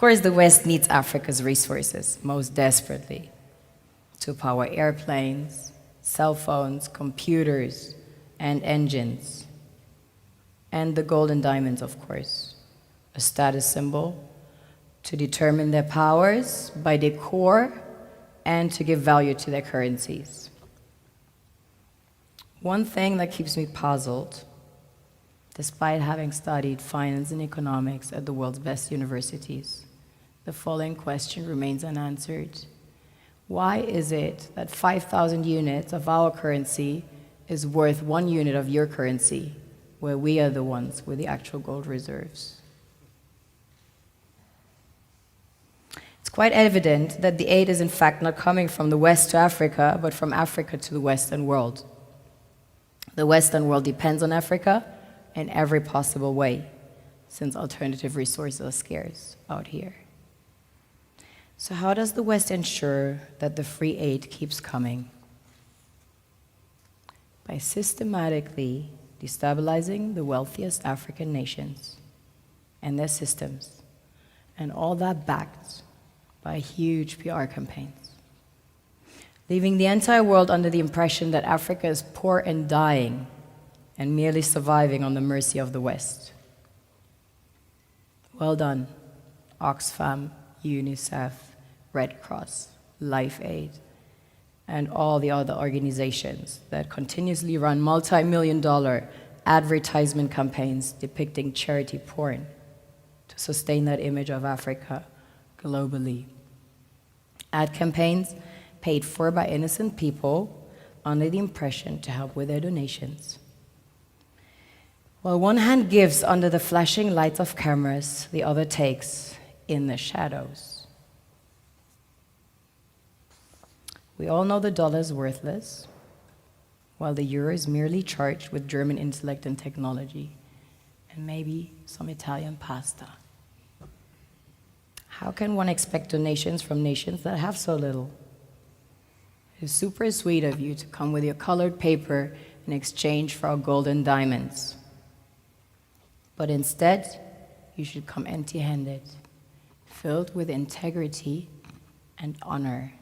course, the West needs Africa's resources most desperately to power airplanes, cell phones, computers, and engines. And the gold and diamonds, of course, a status symbol to determine their powers by their core and to give value to their currencies. One thing that keeps me puzzled, despite having studied finance and economics at the world's best universities, the following question remains unanswered. Why is it that 5,000 units of our currency is worth 1 unit of your currency, where we are the ones with the actual gold reserves? It's quite evident that the aid is in fact not coming from the West to Africa, but from Africa to the Western world. The Western world depends on Africa in every possible way, since alternative resources are scarce out here. So how does the West ensure that the free aid keeps coming? By systematically destabilizing the wealthiest African nations and their systems, and all that backed by huge PR campaigns, leaving the entire world under the impression that Africa is poor and dying and merely surviving on the mercy of the West. Well done, Oxfam, UNICEF, Red Cross, Life Aid, and all the other organizations that continuously run multi-million-dollar advertisement campaigns depicting charity porn to sustain that image of Africa globally. Ad campaigns paid for by innocent people under the impression to help with their donations. While one hand gives under the flashing lights of cameras, the other takes in the shadows. We all know the dollar is worthless, while the euro is merely charged with German intellect and technology, and maybe some Italian pasta. How can one expect donations from nations that have so little? It's super sweet of you to come with your colored paper in exchange for our gold and diamonds. But instead, you should come empty-handed, filled with integrity and honor.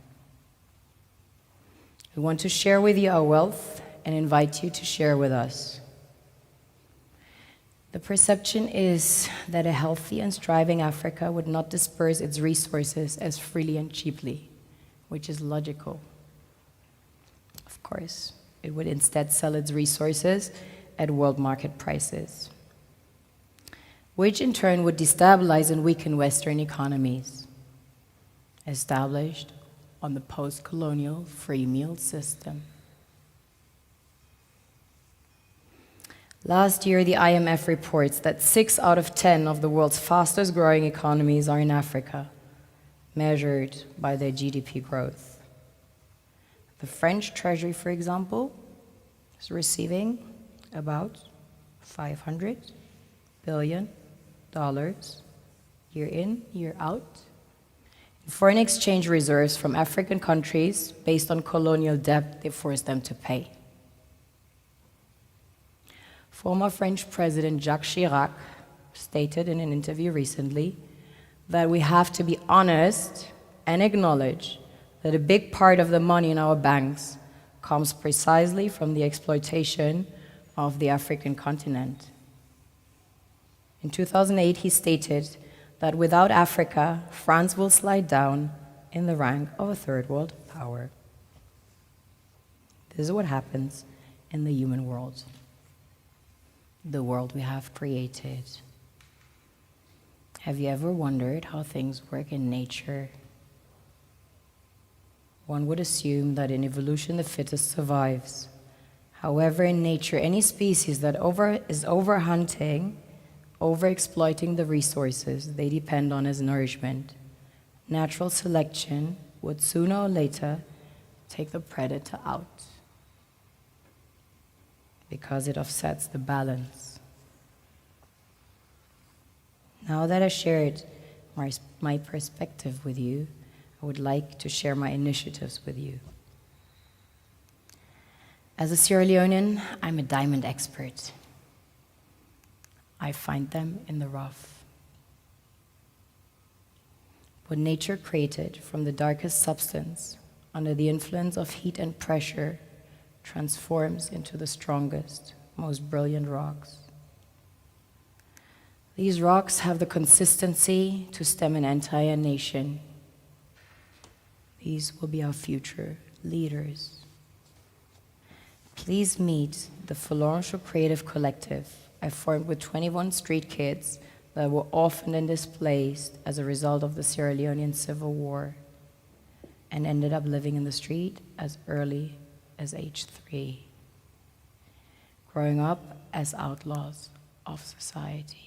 We want to share with you our wealth and invite you to share with us. The perception is that a healthy and striving Africa would not disperse its resources as freely and cheaply, which is logical. Of course, it would instead sell its resources at world market prices, which in turn would destabilize and weaken Western economies, established on the post-colonial free meal system. Last year, the IMF reports that 6 out of 10 of the world's fastest growing economies are in Africa, measured by their GDP growth. The French Treasury, for example, is receiving about $500 billion year in, year out, foreign exchange reserves from African countries based on colonial debt they forced them to pay. Former French President Jacques Chirac stated in an interview recently that we have to be honest and acknowledge that a big part of the money in our banks comes precisely from the exploitation of the African continent. In 2008, he stated that without Africa, France will slide down in the rank of a third world power. This is what happens in the human world, the world we have created. Have you ever wondered how things work in nature? One would assume that in evolution the fittest survives. However, in nature, any species that is overhunting, overexploiting the resources they depend on as nourishment, natural selection would sooner or later take the predator out because it offsets the balance. Now that I shared my perspective with you, I would like to share my initiatives with you. As a Sierra Leonean, I'm a diamond expert. I find them in the rough. What nature created from the darkest substance, under the influence of heat and pressure, transforms into the strongest, most brilliant rocks. These rocks have the consistency to stem an entire nation. These will be our future leaders. Please meet the Fouloncho Creative Collective I formed with 21 street kids that were orphaned and displaced as a result of the Sierra Leonean Civil War and ended up living in the street as early as age 3, growing up as outlaws of society.